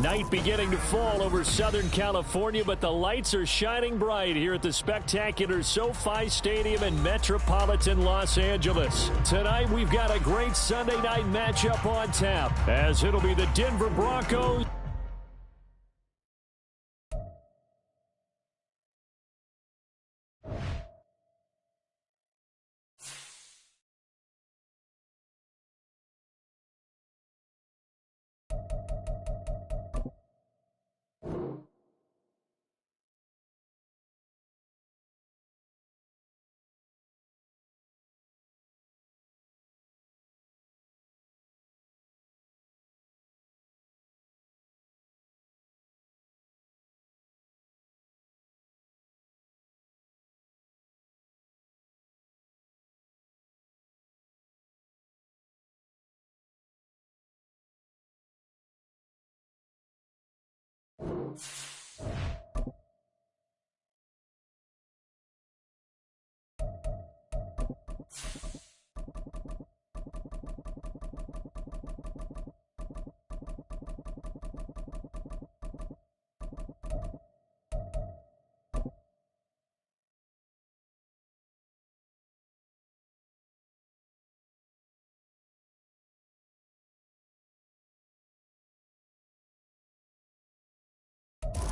Night beginning to fall over Southern California, but the lights are shining bright here at the spectacular SoFi Stadium in metropolitan Los Angeles. Tonight, we've got a great Sunday night matchup on tap, as it'll be the Denver Broncos.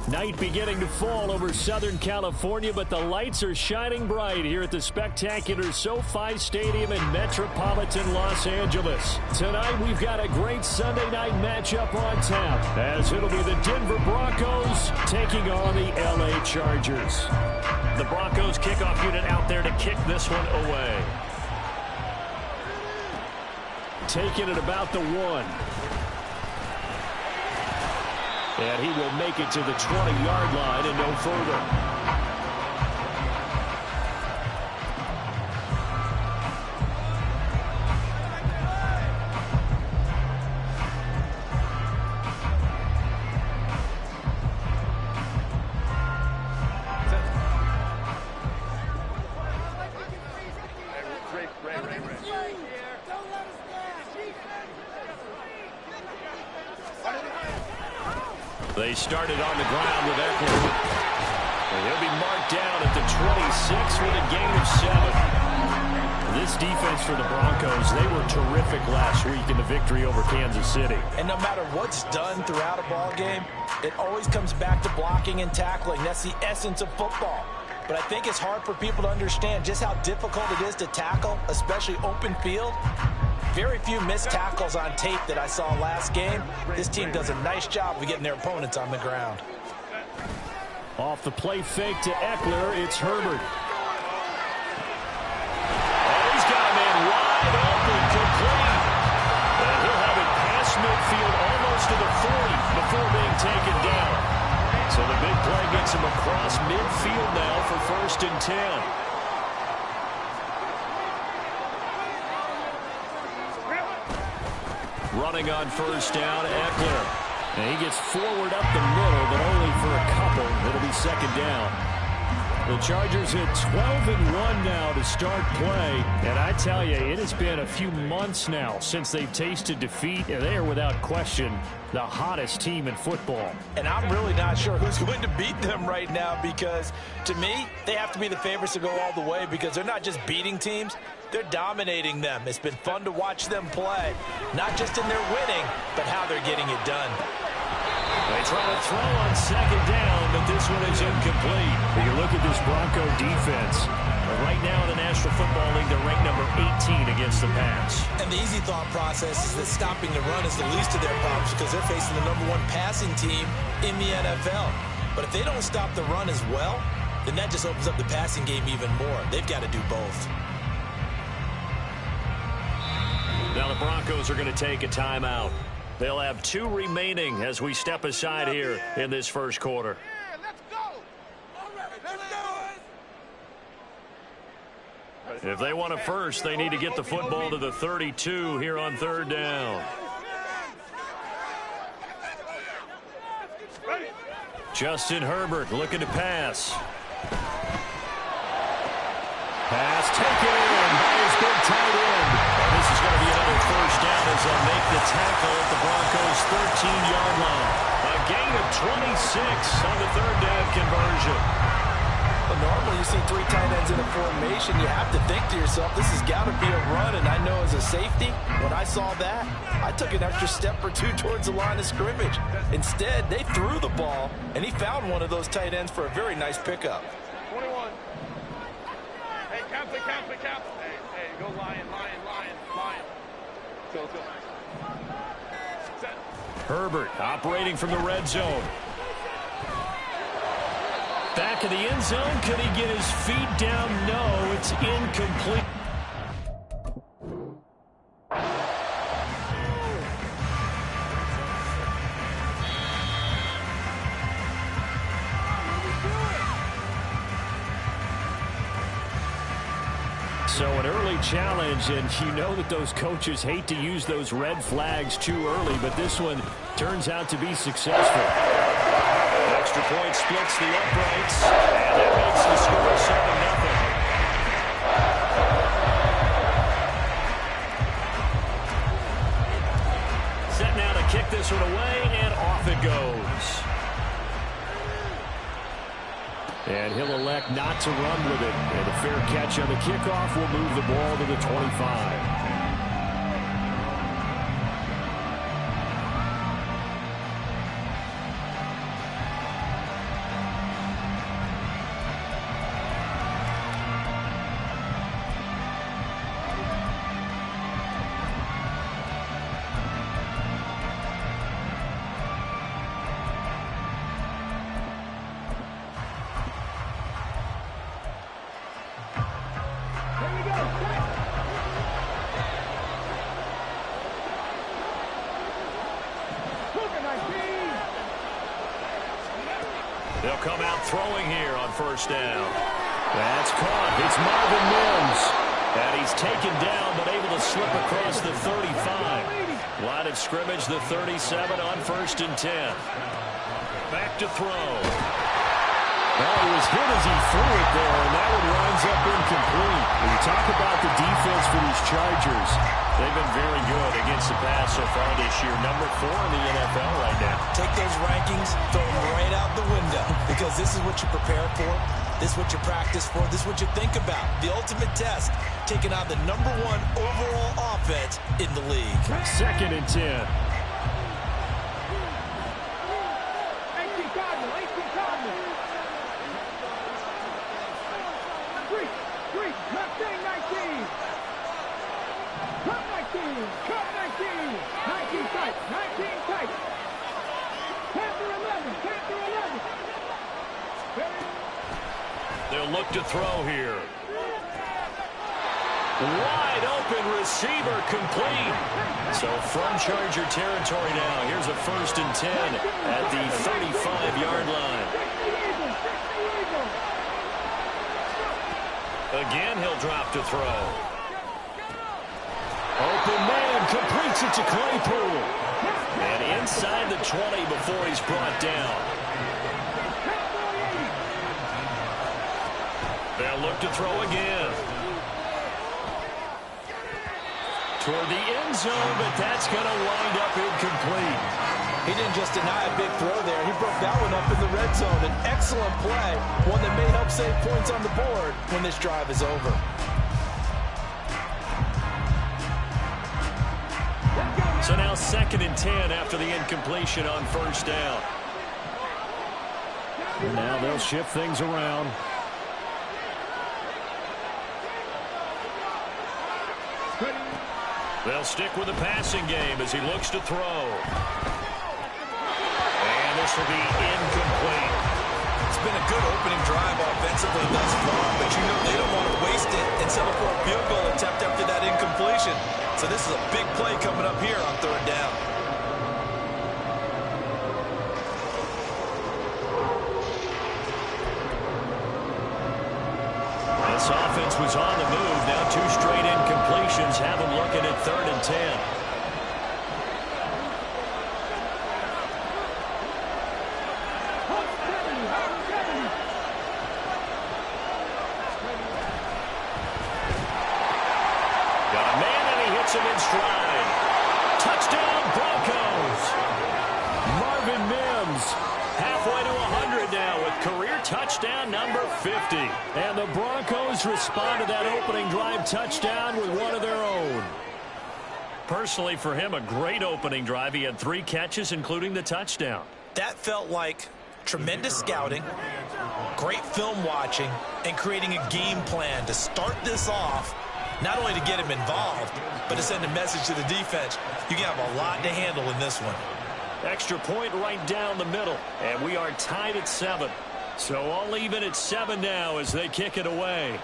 Night beginning to fall over Southern California, but the lights are shining bright here at the spectacular SoFi Stadium in metropolitan Los Angeles. Tonight, we've got a great Sunday night matchup on tap, as it'll be the Denver Broncos taking on the LA Chargers. The Broncos kickoff unit out there to kick this one away. Taking it about the 1. And he will make it to the 20-yard line and no further. They started on the ground with Eckler. And he'll be marked down at the 26 with a gain of 7. This defense for the Broncos, they were terrific last week in the victory over Kansas City. And no matter what's done throughout a ball game, it always comes back to blocking and tackling. That's the essence of football. But I think it's hard for people to understand just how difficult it is to tackle, especially open field. Very few missed tackles on tape that I saw last game. This team does a nice job of getting their opponents on the ground. Off the play fake to Eckler, it's Herbert. And he's got a man wide open, complete. And he'll have it past midfield almost to the 40 before being taken down. So the big play gets him across midfield now for 1st and 10. Running on 1st down, Eckler. And he gets forward up the middle, but only for a couple. It'll be 2nd down. The Chargers hit 12-1 now to start play. And I tell you, it has been a few months now since they've tasted defeat, and they are without question the hottest team in football. And I'm really not sure who's going to beat them right now, because to me, they have to be the favorites to go all the way, because they're not just beating teams, they're dominating them. It's been fun to watch them play, not just in their winning, but how they're getting it done. They try to throw on 2nd down, but this one is incomplete. But you look at this Bronco defense. Right now in the National Football League, they're ranked number 18 against the pass. And the easy thought process is that stopping the run is the least of their problems, because they're facing the #1 passing team in the NFL. But if they don't stop the run as well, then that just opens up the passing game even more. They've got to do both. Now the Broncos are going to take a timeout. They'll have 2 remaining as we step aside here in this 1st quarter. If they want a first, they need to get the football to the 32 here on 3rd down. Justin Herbert looking to pass. Pass taken in by his big tight end. And this is going to be another 1st down as they'll make the tackle at the Broncos' 13-yard line. 26 on the third down conversion. Well, normally you see 3 tight ends in a formation, you have to think to yourself, this has got to be a run, and I know as a safety, when I saw that, I took an extra step or 2 towards the line of scrimmage. Instead, they threw the ball, and he found one of those tight ends for a very nice pickup. 21. Hey, count. Hey, go lion. Go. Set. Herbert operating from the red zone. Back of the end zone. Could he get his feet down? No, it's incomplete. So an early challenge, and you know that those coaches hate to use those red flags too early, but this one turns out to be successful. Extra point splits the uprights, and that makes the score 7-0. Set now to kick this one away, and off it goes. And he'll elect not to run with it. And a fair catch on the kickoff will move the ball to the 25. They'll come out throwing here on first down. That's caught. It's Marvin Mims. And he's taken down, but able to slip across the 35. Line of scrimmage, the 37 on 1st and 10. Back to throw. Well, he was hit as he threw it there, and that one winds up incomplete. When you talk about the defense for these Chargers, they've been very good against the pass so far this year. Number 4 in the NFL right now. Take those rankings, throw them right out the window, because this is what you prepare for, this is what you practice for, this is what you think about. The ultimate test, taking on the number 1 overall offense in the league. 2nd and 10. They'll look to throw here. Wide open receiver complete. So from Charger territory now, here's a 1st and 10 at the 35-yard line. Again, he'll drop to throw. Open man completes it to Claypool. And inside the 20 before he's brought down. They'll look to throw again. Toward the end zone, but that's going to wind up incomplete. He didn't just deny a big throw there. He broke that one up in the red zone. An excellent play, one that may help save points on the board when this drive is over. So now 2nd and 10 after the incompletion on 1st down. And now they'll shift things around. They'll stick with the passing game as he looks to throw. And this will be incomplete. It's been a good opening drive offensively thus far, but you know they don't want to waste it and settle for a field goal attempt after that incompletion. So this is a big play coming up here on 3rd down. This offense was on the move. Now 2 straight incompletions have them looking at 3rd and 10. Got a man and he hits him in stride. Touchdown Broncos. Marvin Mims halfway to 100 now with career touchdown number 50. And the Broncos respond to that opening drive touchdown with one of their own. Personally, for him, a great opening drive. He had 3 catches, including the touchdown. That felt like tremendous scouting, great film watching, and creating a game plan to start this off, not only to get him involved, but to send a message to the defense. You can have a lot to handle in this one. Extra point right down the middle, and we are tied at 7. So all even at 7 now as they kick it away.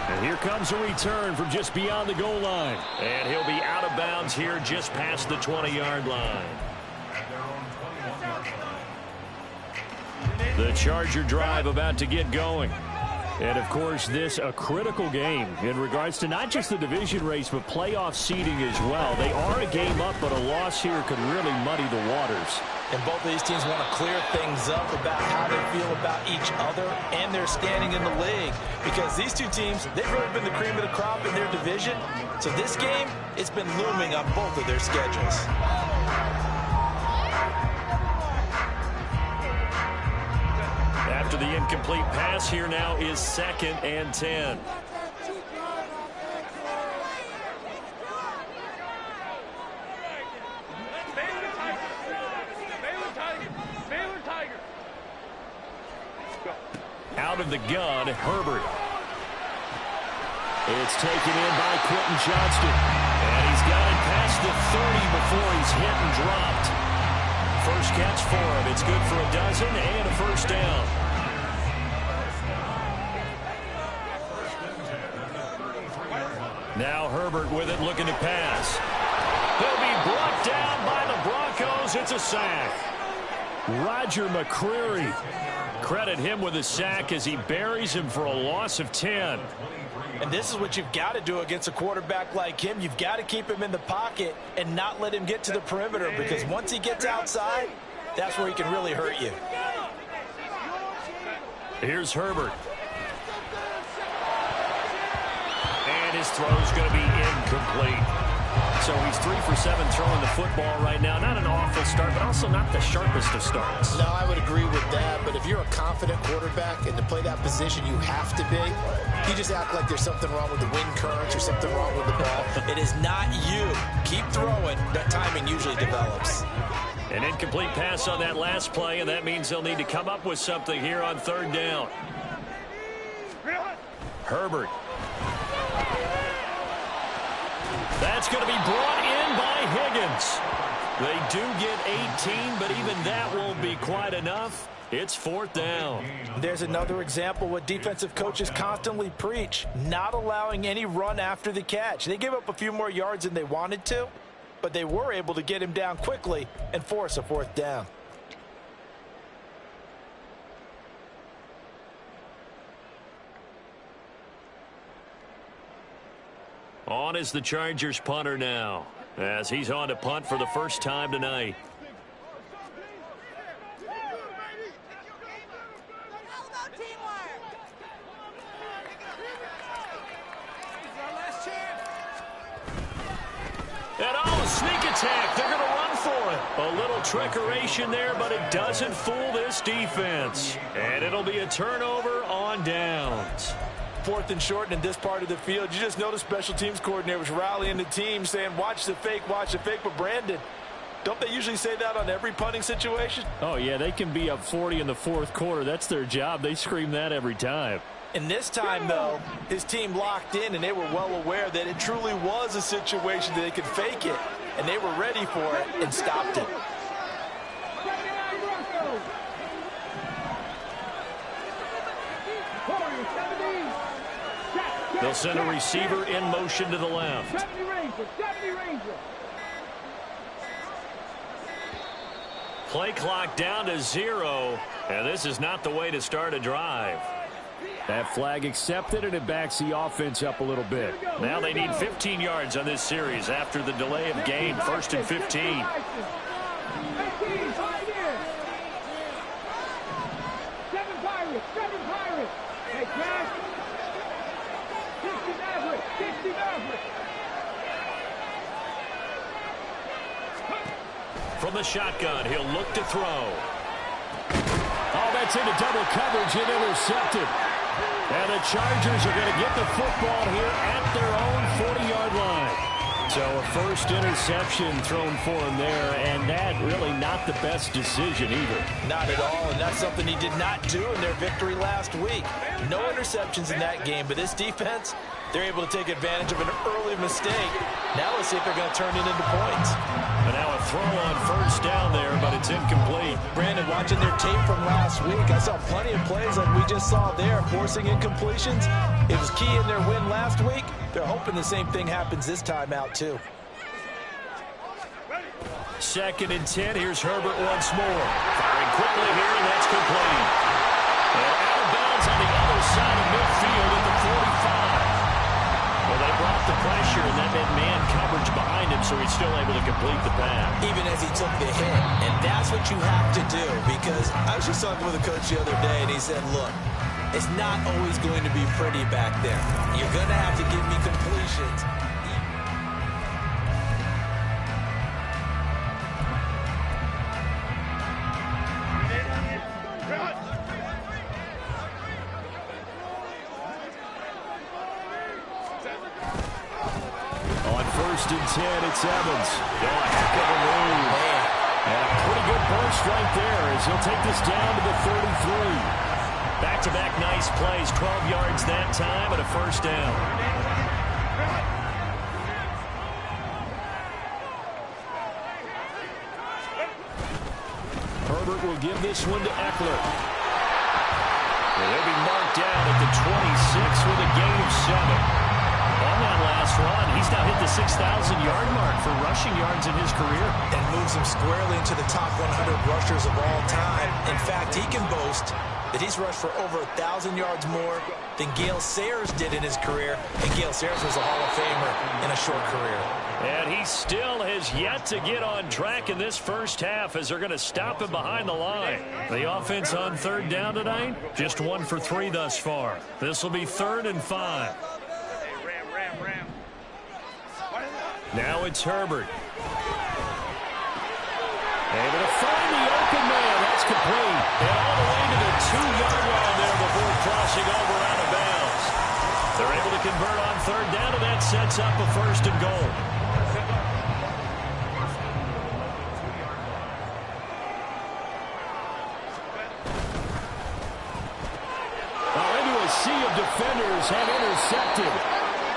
And here comes a return from just beyond the goal line. And he'll be out of bounds here just past the 20-yard line. The Charger drive about to get going. And, of course, this a critical game in regards to not just the division race, but playoff seeding as well. They are a game up, but a loss here could really muddy the waters. And both of these teams want to clear things up about how they feel about each other and their standing in the league. Because these two teams, they've really been the cream of the crop in their division. So this game, it's been looming on both of their schedules. After the incomplete pass, here now is 2nd and 10. Out of the gun, Herbert. It's taken in by Quentin Johnston. And he's got it past the 30 before he's hit and dropped. First catch for him. It's good for a dozen and a first down. Now Herbert with it, looking to pass. He'll be brought down by the Broncos. It's a sack. Roger McCreary. Credit him with a sack as he buries him for a loss of 10. And this is what you've got to do against a quarterback like him. You've got to keep him in the pocket and not let him get to the perimeter, because once he gets outside, that's where he can really hurt you. Here's Herbert. And his throw's going to be incomplete. So he's 3 for 7 throwing the football right now. Not an awful start, but also not the sharpest of starts. No, I would agree with that. But if you're a confident quarterback and to play that position, you have to be. You just act like there's something wrong with the wind currents or something wrong with the ball. It is not you. Keep throwing. That timing usually develops. An incomplete pass on that last play, and that means they'll need to come up with something here on 3rd down. Herbert. That's going to be brought in by Higgins. They do get 18, but even that won't be quite enough. It's 4th down. There's another example what defensive coaches constantly preach, not allowing any run after the catch. They gave up a few more yards than they wanted to, but they were able to get him down quickly and force a 4th down. On is the Chargers punter now, as he's on to punt for the first time tonight. And sneak attack. They're going to run for it. A little trickeration there, but it doesn't fool this defense. And it'll be a turnover on downs. 4th and short, and in this part of the field, you just notice special teams coordinators rallying the team saying, watch the fake. But Brandon, don't they usually say that on every punting situation? Oh, yeah, they can be up 40 in the 4th quarter. That's their job. They scream that every time. And this time, though, his team locked in, and they were well aware that it truly was a situation that they could fake it, and they were ready for it and stopped it. They'll send a receiver in motion to the left. Play clock down to 0, and this is not the way to start a drive. That flag accepted, and it backs the offense up a little bit. Now they need 15 yards on this series after the delay of game. 1st and 15. From the shotgun, he'll look to throw. Oh, that's into double coverage and intercepted. And the Chargers are going to get the football here at their own 40-yard line. So a first interception thrown for him there, and that really not the best decision either. Not at all, and that's something he did not do in their victory last week. No interceptions in that game, but this defense, they're able to take advantage of an early mistake. Now let's see if they're going to turn it into points. And now a throw on first down there, but it's incomplete. Brandon, watching their tape from last week, I saw plenty of plays like we just saw there, forcing incompletions. It was key in their win last week. They're hoping the same thing happens this time out, too. 2nd and 10. Here's Herbert once more. Firing quickly here, and that's complete. And out of bounds on the other side of midfield at the 45. Well, they brought the pressure, and that meant man coverage behind him, so he's still able to complete the pass. Even as he took the hit. And that's what you have to do, because I was just talking with a coach the other day, and he said, look, it's not always going to be pretty back there. You're going to have to give me completions. On 1st and 10, it's Evans. Oh, a heck of a move. And a pretty good burst right there as he'll take this down to the 33. Back-to-back nice plays, 12 yards that time and a first down. Herbert will give this one to Eckler. Well, they'll be marked down at the 26 with a gain of 7. On that last run, he's now hit the 6,000-yard mark for rushing yards in his career. And moves him squarely into the top 100 rushers of all time. In fact, he can boast that he's rushed for over 1,000 yards more than Gale Sayers did in his career. And Gale Sayers was a Hall of Famer in a short career. And he still has yet to get on track in this first half as they're going to stop him behind the line. The offense on 3rd down tonight, just 1 for 3 thus far. This will be 3rd and 5. Now it's Herbert. Able to find the open man. That's complete. And all the way to the 2-yard line there before crossing over out of bounds. They're able to convert on 3rd down, and that sets up a 1st and goal. Into a sea of defenders and intercepted.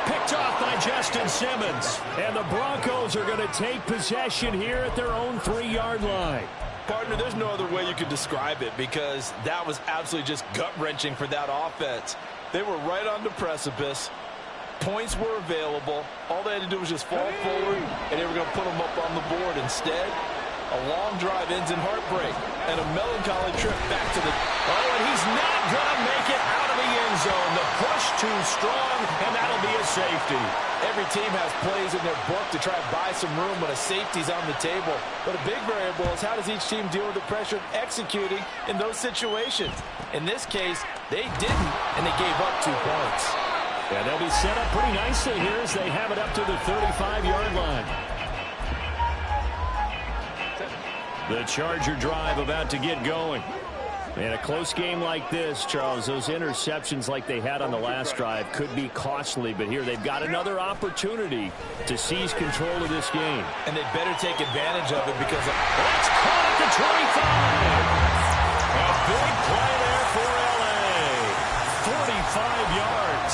Picked off by Justin Simmons. And the Broncos are going to take possession here at their own 3-yard line. Partner, there's no other way you could describe it, because that was absolutely just gut-wrenching for that offense. They were right on the precipice. Points were available. All they had to do was just fall forward, and they were going to put them up on the board. Instead, a long drive ends in heartbreak and a melancholy trip back to the... Oh, and he's not going to make it out of the end zone. The push too strong, and that'll be a safety. Every team has plays in their book to try to buy some room when a safety's on the table. But a big variable is how does each team deal with the pressure of executing in those situations. In this case, they didn't, and they gave up 2 points. Yeah, they'll be set up pretty nicely here as they have it up to the 35-yard line. The Charger drive about to get going. In a close game like this, Charles, those interceptions like they had on the last drive could be costly, but here they've got another opportunity to seize control of this game. And they'd better take advantage of it because... It's caught at the 25. A big play there for L.A. 45 yards.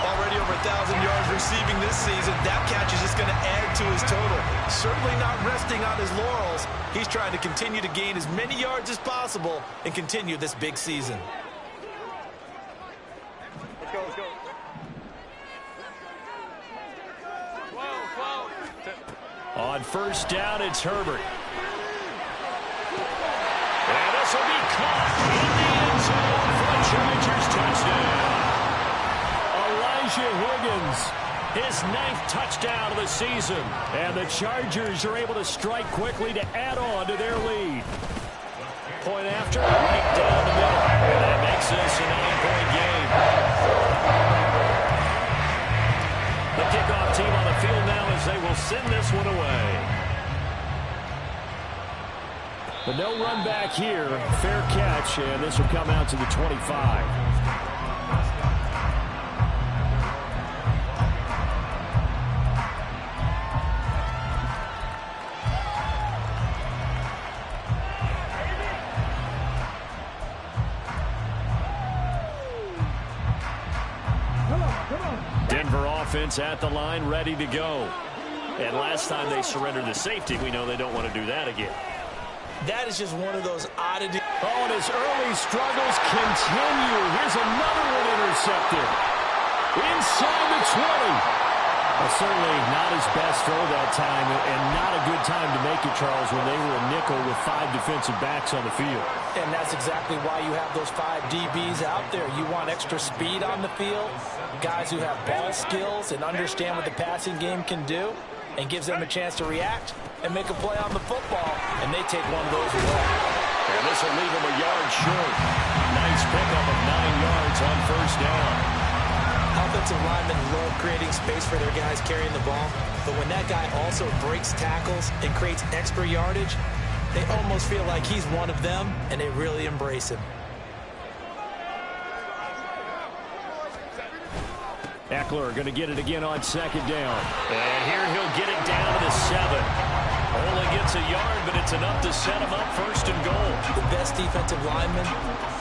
Already over 1,000 yards receiving this season. That catch is just going to add to his total. Certainly not resting on his laurels. He's trying to continue to gain as many yards as possible and continue this big season. Let's go, let's go. 12. On 1st down, it's Herbert. And this will be caught in the end zone for a Chargers touchdown. Higgins, his 9th touchdown of the season. And the Chargers are able to strike quickly to add on to their lead. Point after, right down the middle. And that makes this a 9-point game. The kickoff team on the field now as they will send this one away. But no run back here. Fair catch, and this will come out to the 25. Denver offense at the line, ready to go. And last time they surrendered the safety, we know they don't want to do that again. That is just one of those oddities. Oh, and his early struggles continue. Here's another one intercepted. Inside the 20. Well, certainly not his best throw that time, and not a good time to make it, Charles, when they were a nickel with 5 defensive backs on the field. And that's exactly why you have those 5 DBs out there. You want extra speed on the field, guys who have ball skills and understand what the passing game can do, and gives them a chance to react and make a play on the football, and they take one of those away. And this will leave them a yard short. Nice pickup of 9 yards on first down. Offensive linemen love creating space for their guys carrying the ball, but when that guy also breaks tackles and creates extra yardage, they almost feel like he's one of them, and they really embrace him. Eckler going to get it again on second down. And here he'll get it down to the 7. Only gets a yard, but it's enough to set him up first and goal. The best defensive linemen,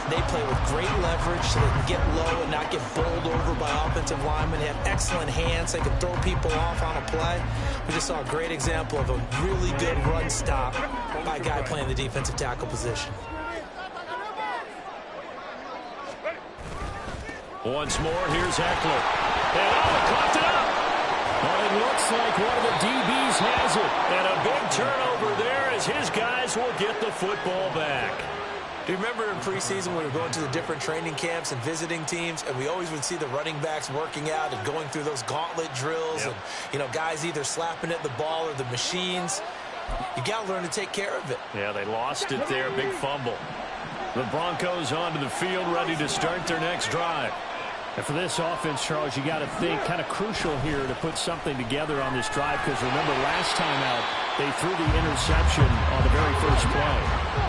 they play with great leverage so they can get low and not get bowled over by offensive linemen. They have excellent hands. They can throw people off on a play. We just saw a great example of a really good run stop by a guy playing the defensive tackle position. Once more, here's Eckler. And caught it up. Well, it looks like one of the DBs has it. And a big turnover there as his guys will get the football back. Do you remember in preseason when we were going to the different training camps and visiting teams, and we always would see the running backs working out and going through those gauntlet drills, and, you know, guys either slapping at the ball or the machines. You got to learn to take care of it. Yeah, they lost it there. Big fumble. The Broncos onto the field, ready to start their next drive. And for this offense, Charles, you got to think kind of crucial here to put something together on this drive, because remember last time out they threw the interception on the very first play.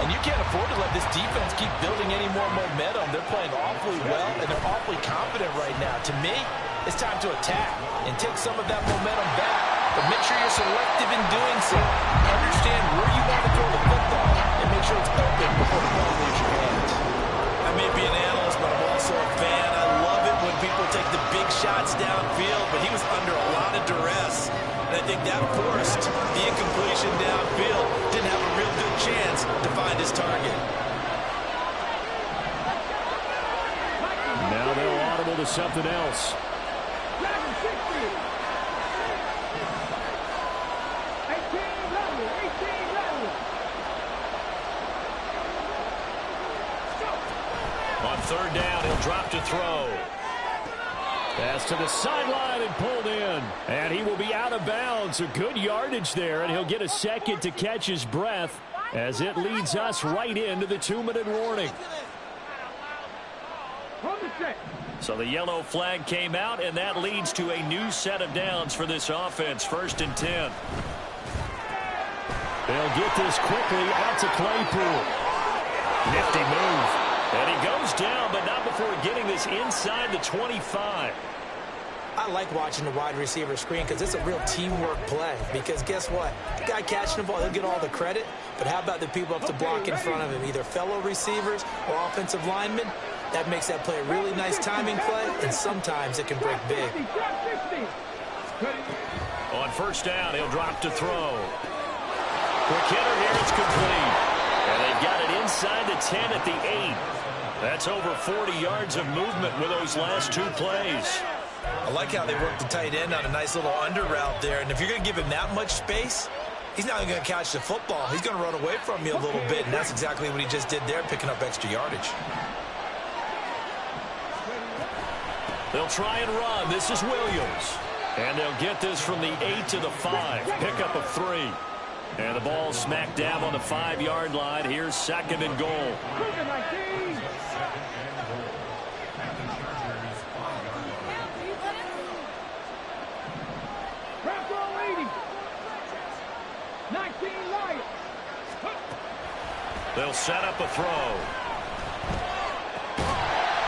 And you can't afford to let this defense keep building any more momentum. They're playing awfully well, and they're awfully confident right now. To me, it's time to attack and take some of that momentum back. But make sure you're selective in doing so. Understand where you want to throw the football and make sure it's open before the ball leaves your hands. I may be an analyst, but I'm also a fan. I love it when people take the big shots downfield, but he was under a lot of duress. And I think that forced the incompletion downfield. Didn't have a real good chance to find his target. Now they'll audible to something else. On third down, he'll drop to throw. Pass to the sideline and pulled in. And he will be out of bounds. A good yardage there, and he'll get a second to catch his breath as it leads us right into the 2-minute warning. So the yellow flag came out, and that leads to a new set of downs for this offense. 1st and 10. They'll get this quickly out to Claypool. Nifty move. And he goes down, but not before getting this inside the 25. I like watching the wide receiver screen because it's a real teamwork play. Because guess what? The guy catching the ball, he'll get all the credit. But how about the people up to block in front of him? Either fellow receivers or offensive linemen. That makes that play a really nice timing play, and sometimes it can break big. On first down, he'll drop to throw. Quick hitter here, it's complete. And they've got it inside the 10 at the 8. That's over 40 yards of movement with those last 2 plays. I like how they work the tight end on a nice little under route there. And if you're going to give him that much space, he's not going to catch the football. He's going to run away from you a little bit, and that's exactly what he just did there, picking up extra yardage. They'll try and run. This is Williams. And they'll get this from the 8 to the 5. Pickup of 3. And the ball smacked down on the 5-yard line. Here's 2nd and goal. They'll set up a throw.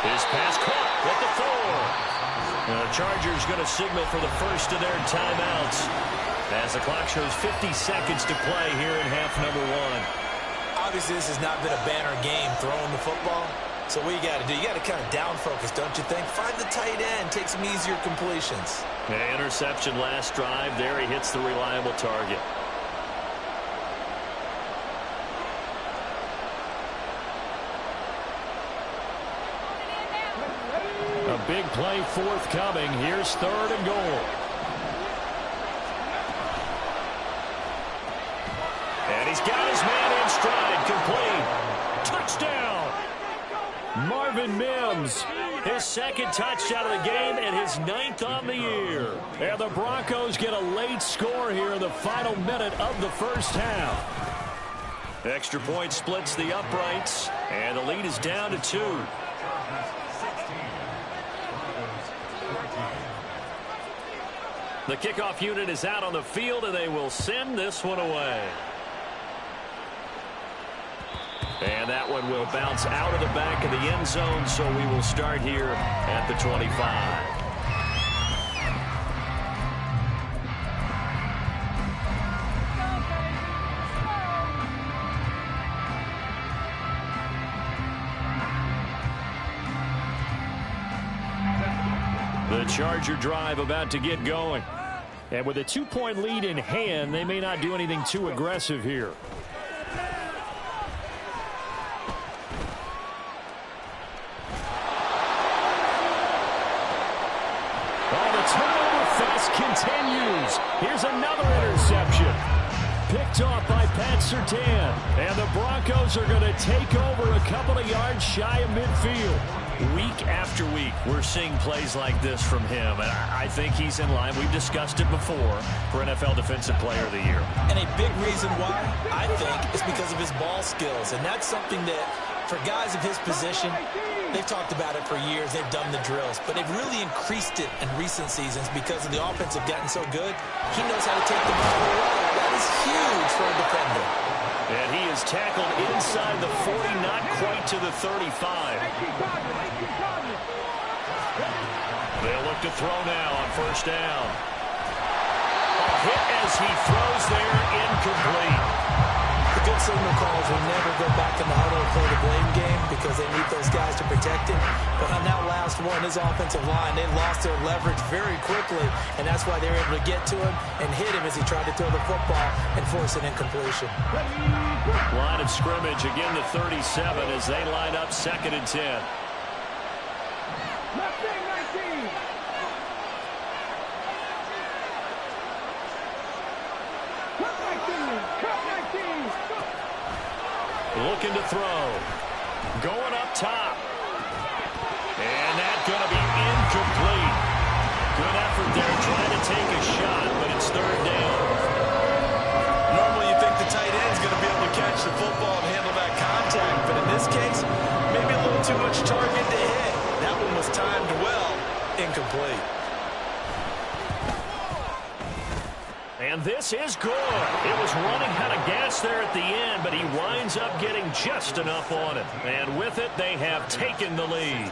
His pass caught at the 4. The Chargers going to signal for the first of their timeouts as the clock shows 50 seconds to play here in half number 1. Obviously, this has not been a banner game throwing the football. So what you got to do, you got to kind of down focus, don't you think? Find the tight end, take some easier completions. Interception last drive. There he hits the reliable target. A big play forthcoming. Here's 3rd and goal. And he's got his man in stride, complete. Touchdown! Marvin Mims, his 2nd touchdown of the game and his 9th on the year. And the Broncos get a late score here in the final minute of the first half. Extra point splits the uprights, and the lead is down to 2. The kickoff unit is out on the field, and they will send this one away. And that one will bounce out of the back of the end zone, so we will start here at the 25. The Charger drive about to get going. And with a 2-point lead in hand, they may not do anything too aggressive here. Continues. Here's another interception. Picked off by Pat Surtain. And the Broncos are going to take over a couple of yards shy of midfield. Week after week, we're seeing plays like this from him. And I think he's in line. We've discussed it before for NFL Defensive Player of the Year. And a big reason why, I think, is because of his ball skills. And that's something that, for guys of his position, they've talked about it for years. They've done the drills. But they've really increased it in recent seasons because of the offense have gotten so good. He knows how to take the ball away. That is huge for a defender. And he is tackled inside the 40, not quite to the 35. They'll look to throw now on first down. A hit as he throws there, incomplete. The good signal calls will never go back in the huddle and play the blame game because they need those guys to protect him. But on that last one, his offensive line, they lost their leverage very quickly, and that's why they were able to get to him and hit him as he tried to throw the football and force an incompletion. Line of scrimmage, again the 37 as they line up 2nd and 10. Looking to throw. Going up top. And that's going to be incomplete. Good effort there trying to take a shot, but it's 3rd down. Normally you think the tight end's going to be able to catch the football and handle that contact, but in this case, maybe a little too much target to hit. That one was timed well. Incomplete. And this is good. It was running out of gas there at the end, but he winds up getting just enough on it. And with it, they have taken the lead.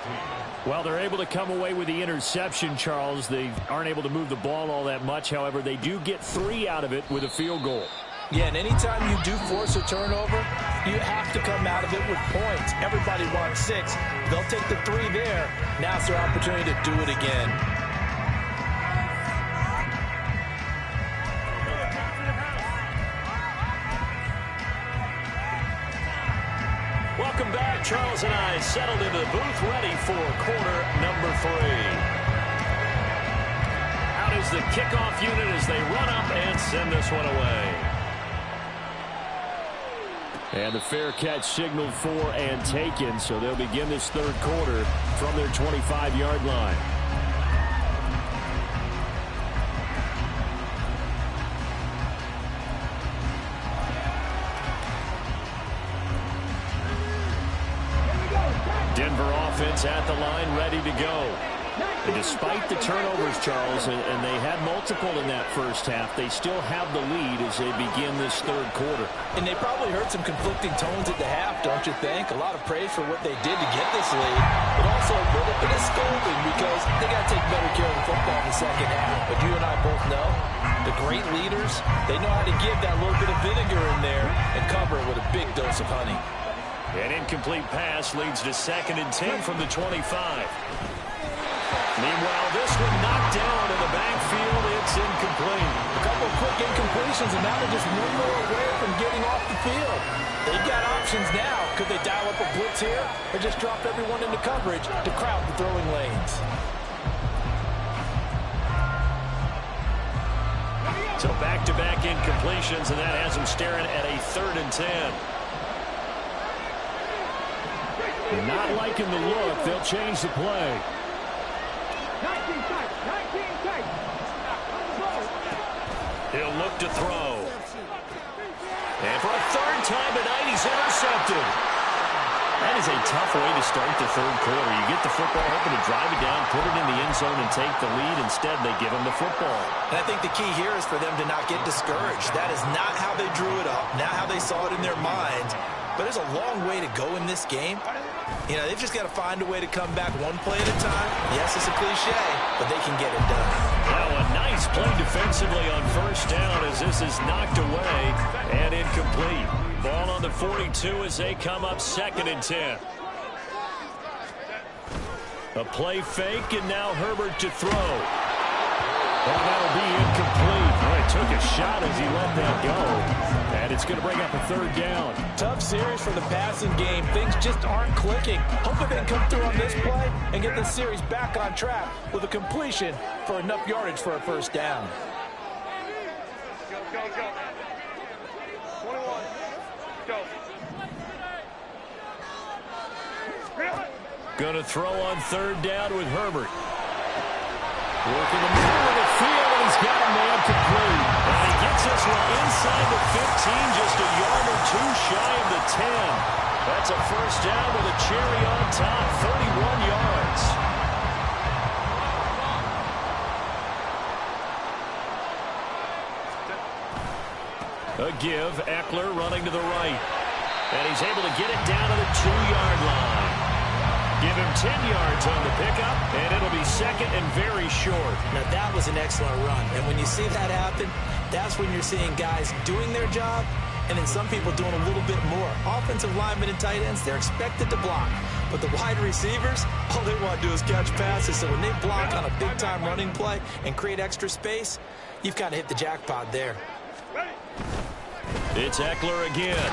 Well, they're able to come away with the interception, Charles. They aren't able to move the ball all that much. However, they do get 3 out of it with a field goal. Yeah, and anytime you do force a turnover, you have to come out of it with points. Everybody wants 6. They'll take the 3 there. Now it's their opportunity to do it again. Welcome back. Charles and I settled into the booth ready for quarter number 3. Out is the kickoff unit as they run up and send this one away. And the fair catch signaled for and taken, so they'll begin this 3rd quarter from their 25-yard line. Denver offense at the line, ready to go. And despite the turnovers, Charles, and they had multiple in that first half, they still have the lead as they begin this third quarter. And they probably heard some conflicting tones at the half, don't you think? A lot of praise for what they did to get this lead, but also a little bit of scolding because they got to take better care of the football in the second half. But you and I both know the great leaders, they know how to give that little bit of vinegar in there and cover it with a big dose of honey. An incomplete pass leads to 2nd and 10 from the 25. Meanwhile, this one knocked down in the backfield. It's incomplete. A couple of quick incompletions, and now they're just one more away from getting off the field. They've got options now. Could they dial up a blitz here or just drop everyone into coverage to crowd the throwing lanes? So back-to-back incompletions, and that has them staring at a 3rd and 10. Not liking the look. They'll change the play. He'll look to throw. And for a 3rd time tonight, he's intercepted. That is a tough way to start the third quarter. You get the football, hoping to drive it down, put it in the end zone, and take the lead. Instead, they give him the football. And I think the key here is for them to not get discouraged. That is not how they drew it up, not how they saw it in their minds. But there's a long way to go in this game. You know, they've just got to find a way to come back one play at a time. Yes, it's a cliche, but they can get it done. Now a nice play defensively on 1st down as this is knocked away and incomplete. Ball on the 42 as they come up 2nd and 10. A play fake, and now Herbert to throw. And that'll be incomplete. Well, he took a shot as he let that go. And it's going to bring up a 3rd down. Tough series for the passing game. Things just aren't clicking. Hopefully they can come through on this play and get this series back on track with a completion for enough yardage for a 1st down. Go, go, go. 21. Go. Going to throw on 3rd down with Herbert. Working the middle of the field, and he's got a man complete. And he gets this one inside the 15, just a yard or 2 shy of the 10. That's a 1st down with a cherry on top, 31 yards. A give, Eckler running to the right. And he's able to get it down to the 2-yard line. Give him 10 yards on the pickup, and it'll be 2nd and very short. Now, that was an excellent run. And when you see that happen, that's when you're seeing guys doing their job and then some people doing a little bit more. Offensive linemen and tight ends, they're expected to block. But the wide receivers, all they want to do is catch passes. So when they block on a big-time running play and create extra space, you've kind of hit the jackpot there. It's Eckler again.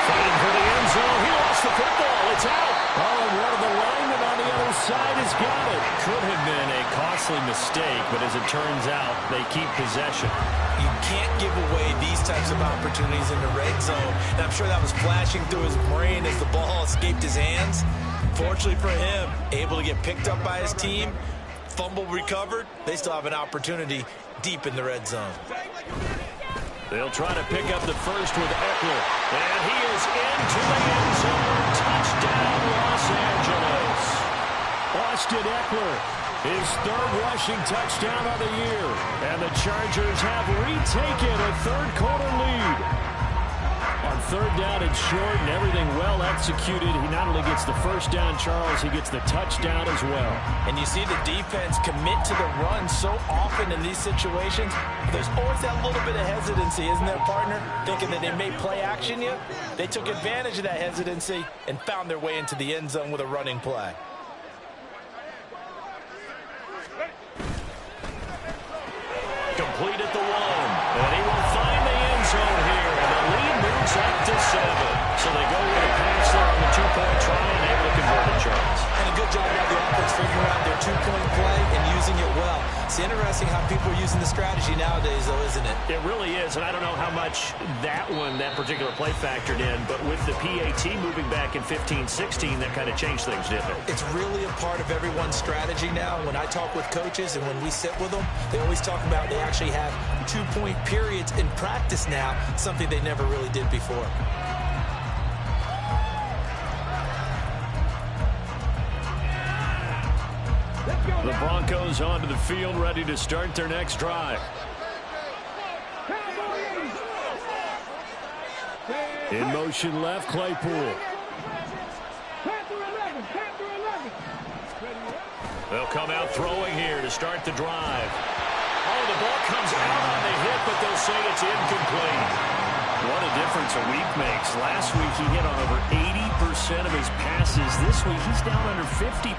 Fighting for the end zone. He lost the football. It's out. Oh, and one of the linemen on the other side has got it. Could have been a costly mistake, but as it turns out, they keep possession. You can't give away these types of opportunities in the red zone. And I'm sure that was flashing through his brain as the ball escaped his hands. Fortunately for him, able to get picked up by his team, fumble recovered. They still have an opportunity deep in the red zone. They'll try to pick up the first with Eckler. And he is into the end zone. Touchdown, Los Angeles. Austin Eckler, his 3rd rushing touchdown of the year. And the Chargers have retaken a third-quarter lead. On 3rd down and short and everything well executed, he not only gets the 1st down, Charles, he gets the touchdown as well. And you see the defense commit to the run so often in these situations. There's always that little bit of hesitancy, isn't there, partner? Thinking that they may play action you. They took advantage of that hesitancy and found their way into the end zone with a running play. Complete at the 1. And he will find the end zone here. And the lead moves up to 7. So they go with a pass there on the 2-point try and able to convert it, Charles. And a good job by the offense figuring out their 2-point play and using it well. It's interesting how people are using the strategy nowadays, though, isn't it? It really is, and I don't know how much that particular play factored in, but with the PAT moving back in 15-16, that kind of changed things, didn't it? It's really a part of everyone's strategy now. When I talk with coaches and when we sit with them, they always talk about they actually have 2-point periods in practice now, something they never really did before. Let's go. The Broncos onto the field, ready to start their next drive. In motion left, Claypool. They'll come out throwing here to start the drive. Oh, the ball comes out on the hit, but they'll say it's incomplete. What a difference a week makes. Last week he hit on over 80% of his passes. This week he's down under 50%.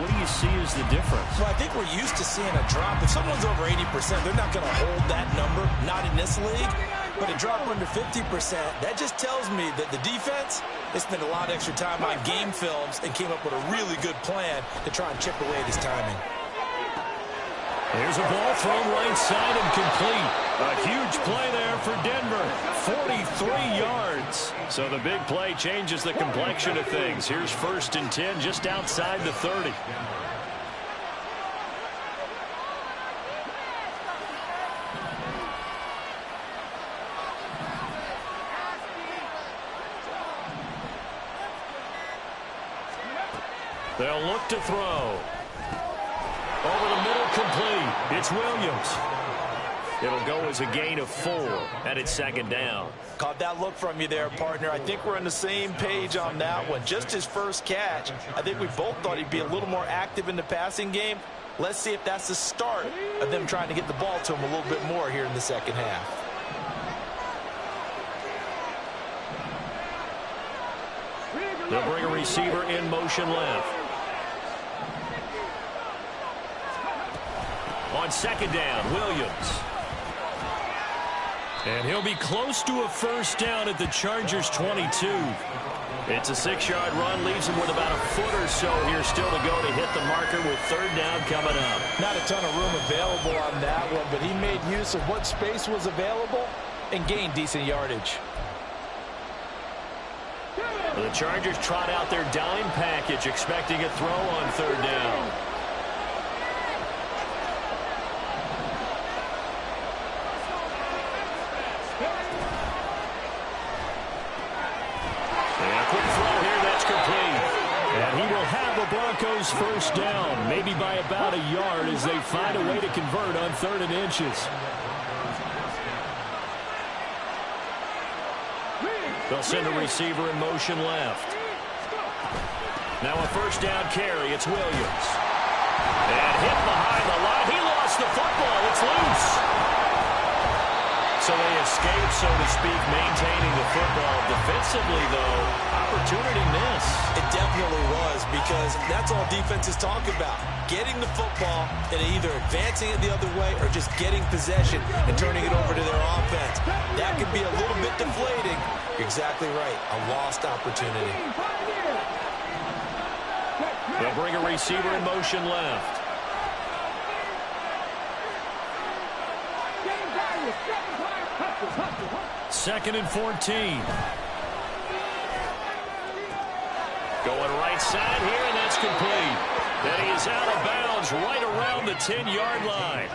What do you see as the difference? Well, I think we're used to seeing a drop. If someone's over 80%, they're not going to hold that number, not in this league. But a drop under 50%, that just tells me that the defense, they spent a lot of extra time on game films and came up with a really good plan to try and chip away this timing. Here's a ball thrown right side and complete. A huge play there for Denver. 43 yards. So the big play changes the complexion of things. Here's 1st and 10 just outside the 30. They'll look to throw. Over the middle, complete. It's Williams. It'll go as a gain of 4, and it's 2nd down. Caught that look from you there, partner. I think we're on the same page on that one. Just his first catch. I think we both thought he'd be a little more active in the passing game. Let's see if that's the start of them trying to get the ball to him a little bit more here in the second half. They'll bring a receiver in motion left. On 2nd down, Williams. And he'll be close to a 1st down at the Chargers' 22. It's a 6-yard run, leaves him with about a foot or so here still to go to hit the marker with 3rd down coming up. Not a ton of room available on that one, but he made use of what space was available and gained decent yardage. The Chargers trot out their dime package, expecting a throw on 3rd down. Broncos 1st down, maybe by about a yard as they find a way to convert on 3rd and inches. They'll send a receiver in motion left. Now a 1st down carry. It's Williams. And hit behind the line. He lost the football. It's loose. So they escape, so to speak, maintaining the football. Defensively, though, opportunity miss. It definitely was, because that's all defenses talk about. Getting the football and either advancing it the other way or just getting possession and turning it over to their offense. That could be a little bit deflating. You're exactly right. A lost opportunity. They'll bring a receiver in motion left. Second and 14. Going right side here, and that's complete. And he is out of bounds right around the 10-yard line.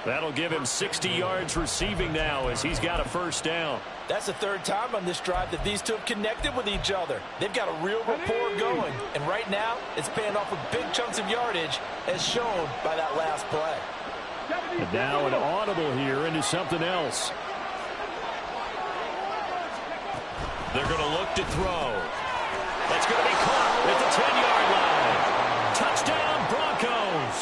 That'll give him 60 yards receiving now as he's got a 1st down. That's the 3rd time on this drive that these two have connected with each other. They've got a real rapport going. And right now, it's paying off with big chunks of yardage, as shown by that last play. And now an audible here into something else. They're going to look to throw. That's going to be caught at the 10-yard line. Touchdown, Broncos.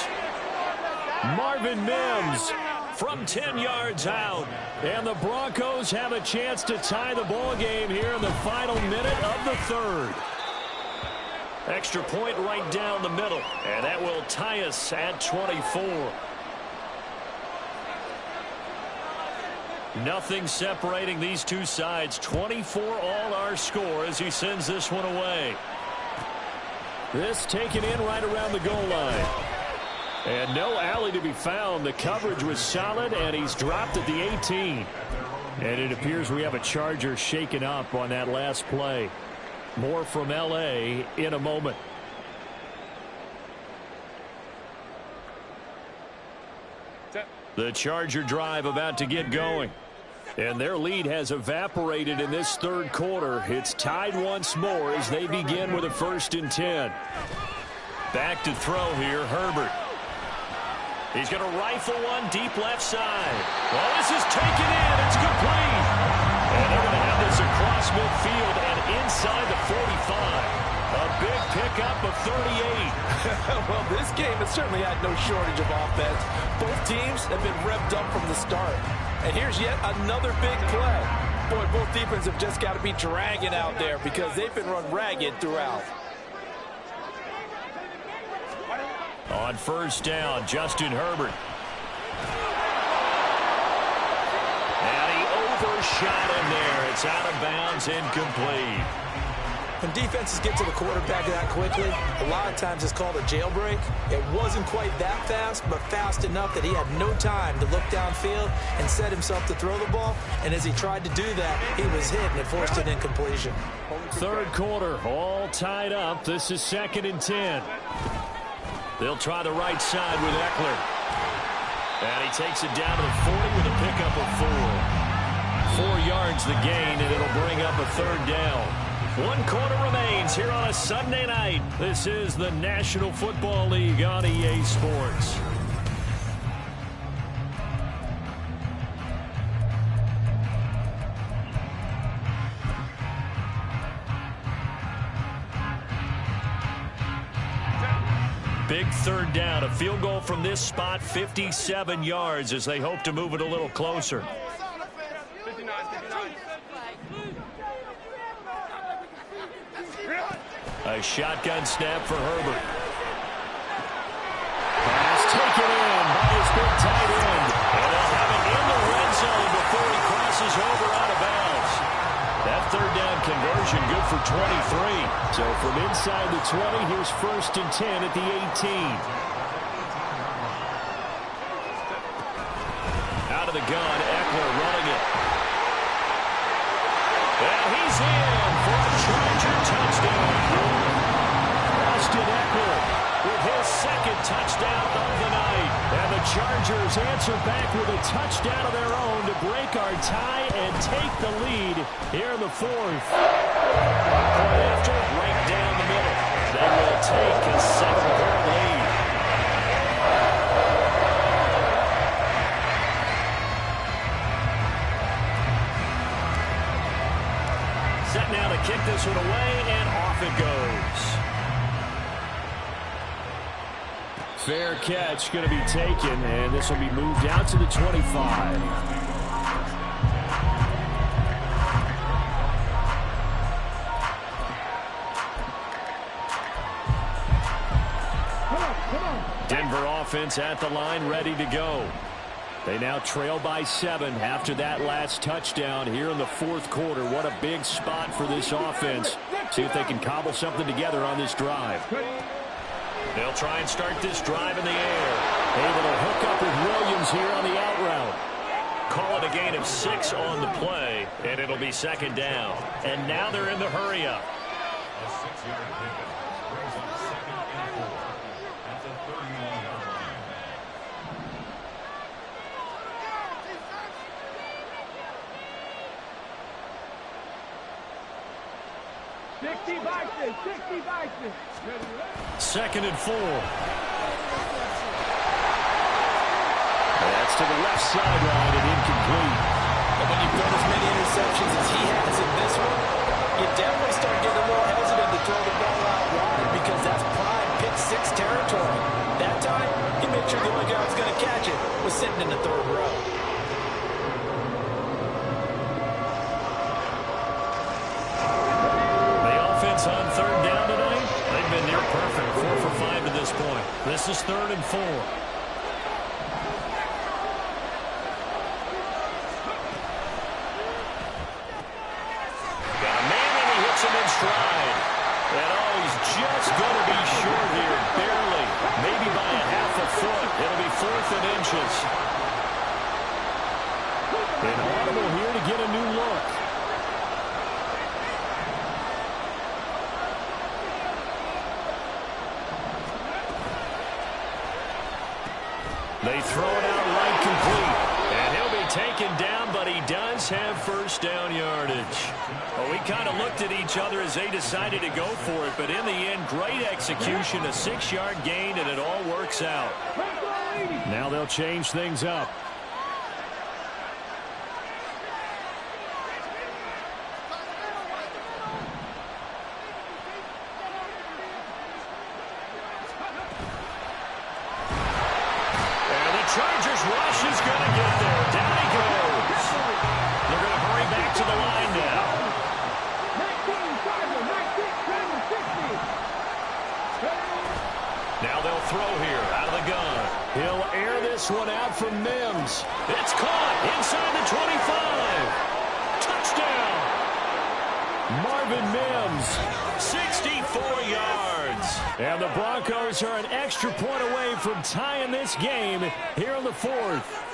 Marvin Mims from 10 yards out. And the Broncos have a chance to tie the ball game here in the final minute of the 3rd. Extra point right down the middle. And that will tie us at 24. Nothing separating these two sides. 24 all our score as he sends this one away. This taken in right around the goal line. And no alley to be found. The coverage was solid, and he's dropped at the 18. And it appears we have a Charger shaken up on that last play. More from L.A. in a moment. The Charger drive about to get going. And their lead has evaporated in this 3rd quarter. It's tied once more as they begin with a 1st and 10. Back to throw here, Herbert. He's going to rifle one deep left side. Well, this is taken in. It's complete. And they're going to have this across midfield and inside the 45. A big pickup of 38. Well, this game has certainly had no shortage of offense. Both teams have been revved up from the start. And here's yet another big play. Boy, both defenses have just got to be dragging out there because they've been run ragged throughout. On first down, Justin Herbert. And he overshot him there. It's out of bounds, incomplete. When defenses get to the quarterback that quickly, a lot of times it's called a jailbreak. It wasn't quite that fast, but fast enough that he had no time to look downfield and set himself to throw the ball. And as he tried to do that, he was hit and it forced an incompletion. Third quarter, all tied up. This is 2nd and 10. They'll try the right side with Eckler. And he takes it down to the 40 with a pickup of 4. 4 yards the gain, and it'll bring up a third down. 1 quarter remains here on a Sunday night. This is the National Football League on EA Sports. Big third down. A field goal from this spot, 57 yards as they hope to move it a little closer. 59. A shotgun snap for Herbert. Pass taken in by his big tight end. And they'll have it in the red zone before he crosses over out of bounds. That third down conversion good for 23. So from inside the 20, here's 1st and 10 at the 18. Out of the gun, Eckler running it. And he's in for a Charger touchdown. Austin Eckler with his 2nd touchdown of the night. And the Chargers answer back with a touchdown of their own to break our tie and take the lead here in the 4th. Point after, right down the middle. They will take a 7-point lead. Set now to kick this one away, and off it goes. Fair catch going to be taken, and this will be moved out to the 25. Denver offense at the line, ready to go. They now trail by 7 after that last touchdown here in the 4th quarter. What a big spot for this offense. See if they can cobble something together on this drive. They'll try and start this drive in the air. Able to hook up with Williams here on the out route. Call it a gain of 6 on the play, and it'll be 2nd down. And now they're in the hurry up. Second and 4. That's to the left sideline and incomplete. And when you've thrown as many interceptions as he has in this one, you definitely start getting a little hesitant to throw the ball out wide because that's prime pick 6 territory. That time, he made sure the only guy who was going to catch it was sitting in the 3rd row. On 3rd down tonight, they've been near perfect, 4 for 5 to this point. This is 3rd and 4. Got a man and he hits him in stride. And oh, he's just going to be short here, barely, maybe by a half a foot. It'll be 4th and inches. An audible here to get a new look. They throw it out right complete. And he'll be taken down, but he does have 1st down yardage. Oh, he kind of looked at each other as they decided to go for it, but in the end, great execution, a 6-yard gain, and it all works out. Now they'll change things up. And the Chargers rush is going to get there. Down he goes. They're going to hurry back to the line now. Now they'll throw here out of the gun. He'll air this one out from Mims. It's caught inside the 25. Touchdown. Marvin Mims, 64 yards. And the Broncos are an extra point away from tying this game here in the fourth.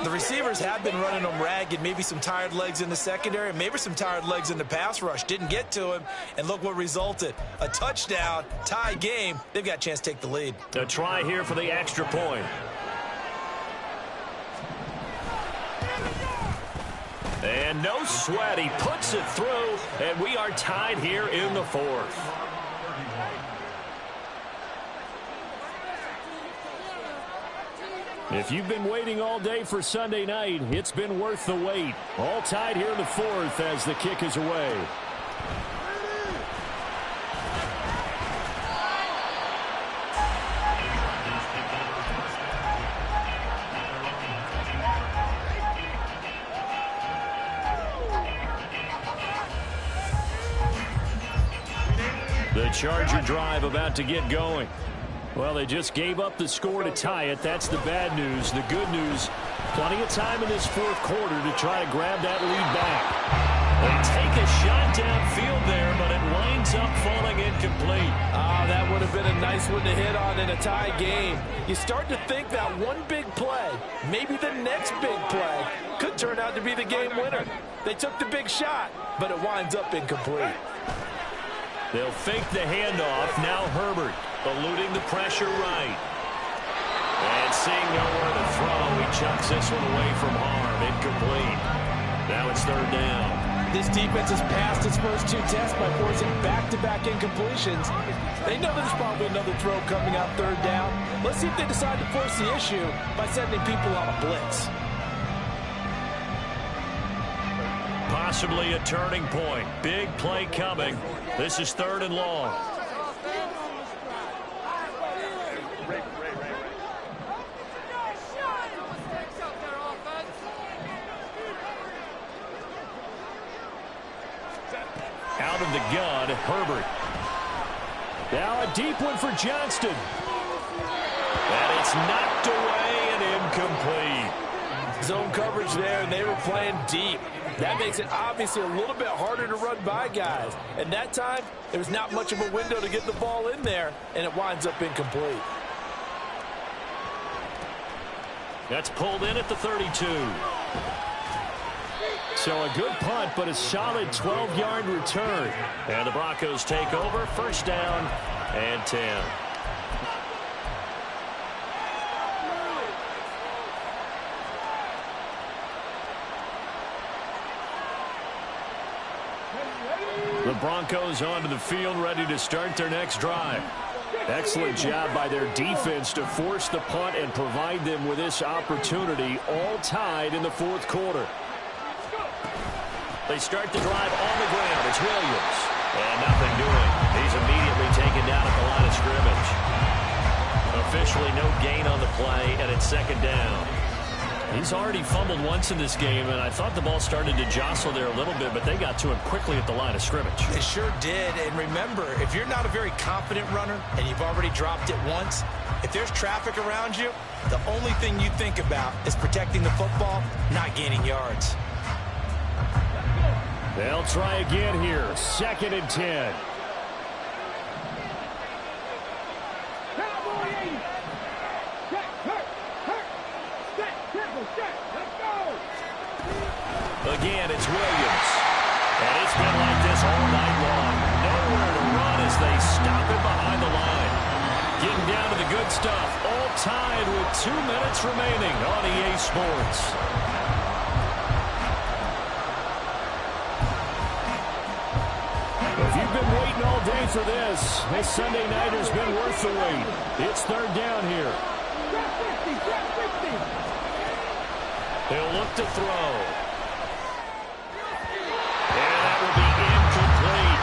The receivers have been running them ragged. Maybe some tired legs in the secondary, maybe some tired legs in the pass rush. Didn't get to him, and look what resulted. A touchdown, tie game. They've got a chance to take the lead. A try here for the extra point. And no sweat. He puts it through, and we are tied here in the fourth. If you've been waiting all day for Sunday night, it's been worth the wait. All tied here in the fourth as the kick is away. The Charger drive about to get going. Well, they just gave up the score to tie it. That's the bad news. The good news, plenty of time in this fourth quarter to try to grab that lead back. They take a shot downfield there, but it winds up falling incomplete. That would have been a nice one to hit on in a tie game. You start to think that one big play, maybe the next big play, could turn out to be the game winner. They took the big shot, but it winds up incomplete. They'll fake the handoff. Now Herbert eluding the pressure right. And seeing nowhere to throw, he chucks this one away from harm. Incomplete. Now it's third down. This defense has passed its first two tests by forcing back-to-back incompletions. They know there's probably another throw coming out third down. Let's see if they decide to force the issue by sending people on a blitz. Possibly a turning point. Big play coming. This is third and long. Out of the gun, Herbert. Now a deep one for Johnston. And it's knocked away and incomplete. Zone coverage there, and they were playing deep. That makes it obviously a little bit harder to run by guys. And that time, there was not much of a window to get the ball in there, and it winds up incomplete. That's pulled in at the 32. So a good punt, but a solid 12-yard return. And the Broncos take over, first down and 10. The Broncos onto the field, ready to start their next drive. Excellent job by their defense to force the punt and provide them with this opportunity, all tied in the fourth quarter. They start the drive on the ground. It's Williams. And nothing doing. He's immediately taken down at the line of scrimmage. Officially no gain on the play, and it's second down. He's already fumbled once in this game, and I thought the ball started to jostle there a little bit, but they got to him quickly at the line of scrimmage. They sure did. And remember, if you're not a very confident runner and you've already dropped it once, if there's traffic around you, the only thing you think about is protecting the football, not gaining yards. They'll try again here. Second and 10. Again, it's Williams. And it's been like this all night long. Nowhere to run as they stop it behind the line. Getting down to the good stuff. All tied with 2 minutes remaining on EA Sports. They've been waiting all day for this. This Sunday nighter's been worth the wait. It's third down here. He'll look to throw. And that will be incomplete.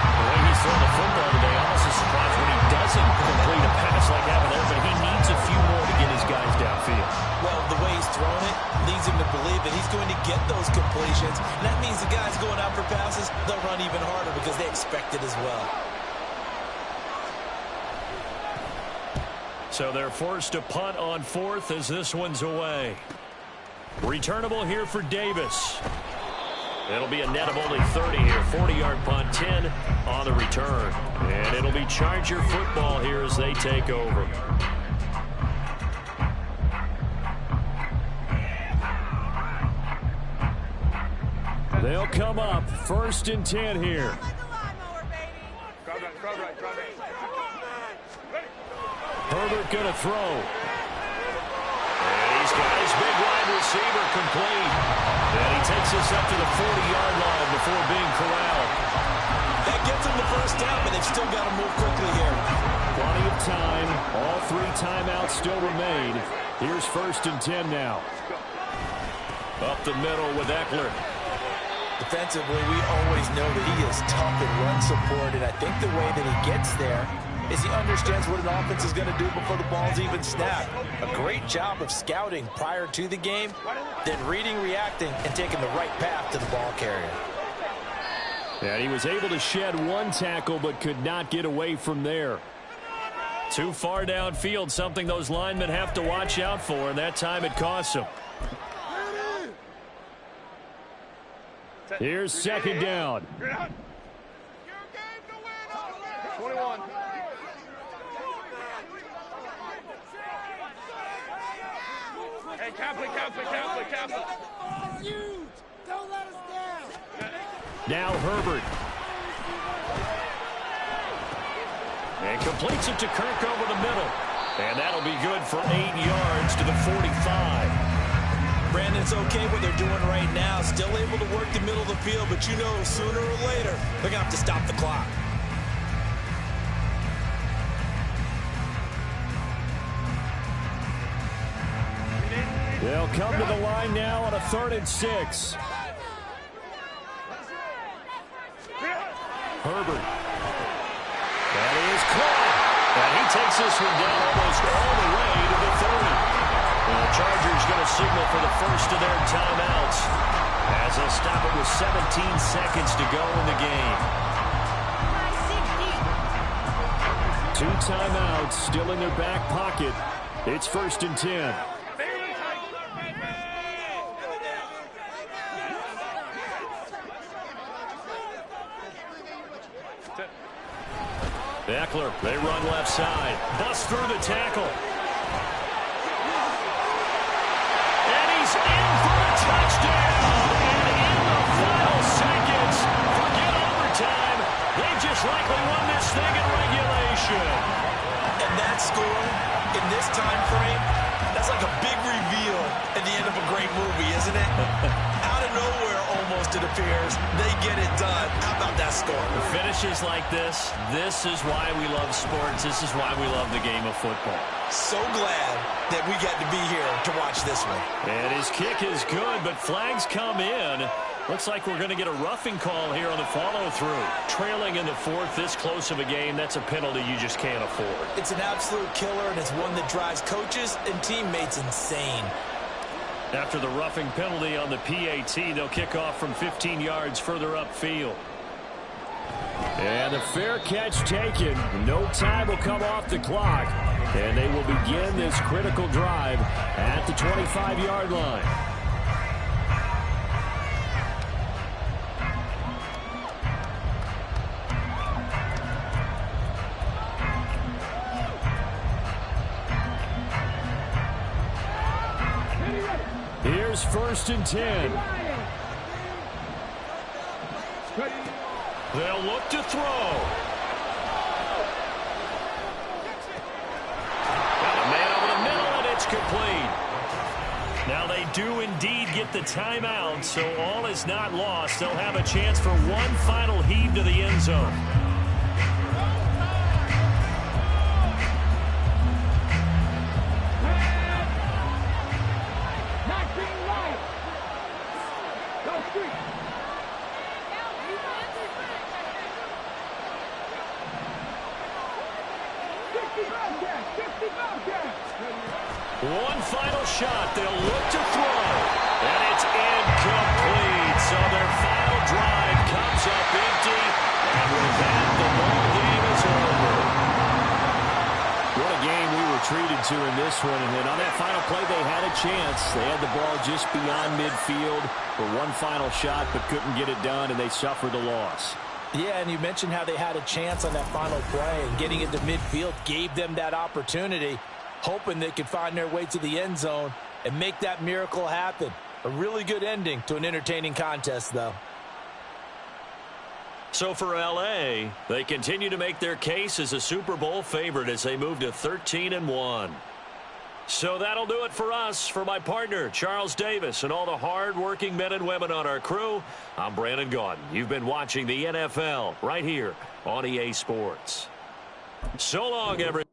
The way he's thrown the football today, I'm also surprised when he doesn't complete a pass like that there, but he needs a few more to get his guys downfield. Well, the way he's thrown it leads him to believe that he's going to get those completions. And that means the guys going out for passes, they'll run even harder because they expect it as well. So they're forced to punt on fourth as this one's away. Returnable here for Davis. It'll be a net of only 30 here. 40-yard punt, 10 on the return. And it'll be Charger football here as they take over. They'll come up 1st and 10 here. Herbert going to throw. And he's got his big wide receiver complete. And he takes us up to the 40-yard line before being corralled. That gets him the first down, but they've still got to move quickly here. Plenty of time. All 3 timeouts still remain. Here's 1st and 10 now. Up the middle with Eckler. Defensively, we always know that he is tough in run support, and I think the way that he gets there is he understands what an offense is going to do before the ball's even snapped. A great job of scouting prior to the game, then reading, reacting, and taking the right path to the ball carrier. And he was able to shed 1 tackle, but could not get away from there. Too far downfield, something those linemen have to watch out for, and that time it costs them. Here's 2nd down. 21. Hey, Kaplan. Don't let us down. Now Herbert. And completes it to Kirk over the middle. And that'll be good for 8 yards to the 45. Brandon, it's okay what they're doing right now. Still able to work the middle of the field, but you know sooner or later they're going to have to stop the clock. They'll come to the line now on a 3rd and 6. Herbert. That is caught. And he takes this one down almost all the way to the 30. And the Chargers going to signal for the first of their timeouts as they'll stop it with 17 seconds to go in the game. 2 timeouts still in their back pocket. It's 1st and 10. Eckler, they run left side. Bust through the tackle. And he's in for a touchdown. And in the final seconds, forget overtime. They just likely won this thing in regulation. And that score in this time frame, that's like a big reveal at the end of a great movie, isn't it? Out of nowhere, almost, it appears, they get it done. How about that score? Finishes like this is why we love sports. This is why we love the game of football. So glad that we got to be here to watch this one. And his kick is good, but flags come in. Looks like we're going to get a roughing call here on the follow-through. Trailing in the 4th, this close of a game, that's a penalty you just can't afford. It's an absolute killer, and it's one that drives coaches and teammates insane. After the roughing penalty on the PAT, they'll kick off from 15 yards further upfield. And the fair catch taken. No time will come off the clock. And they will begin this critical drive at the 25-yard line. Here's 1st and 10. They'll look to throw. Got a man over the middle, and it's complete. Now they do indeed get the timeout, so all is not lost. They'll have a chance for one final heave to the end zone. One final shot. They'll look to throw. And it's incomplete. So their final drive comes up empty. And with that, the ball game is over. What a game we were treated to in this one. And then on that final play, they had a chance. They had the ball just beyond midfield for one final shot, but couldn't get it done, and they suffered the loss. Yeah, and you mentioned how they had a chance on that final play, and getting into midfield gave them that opportunity, hoping they could find their way to the end zone and make that miracle happen. A really good ending to an entertaining contest, though. So for L.A., they continue to make their case as a Super Bowl favorite as they move to 13-1. So that'll do it for us. For my partner, Charles Davis, and all the hard-working men and women on our crew, I'm Brandon Gaudin. You've been watching the NFL right here on EA Sports. So long, everyone.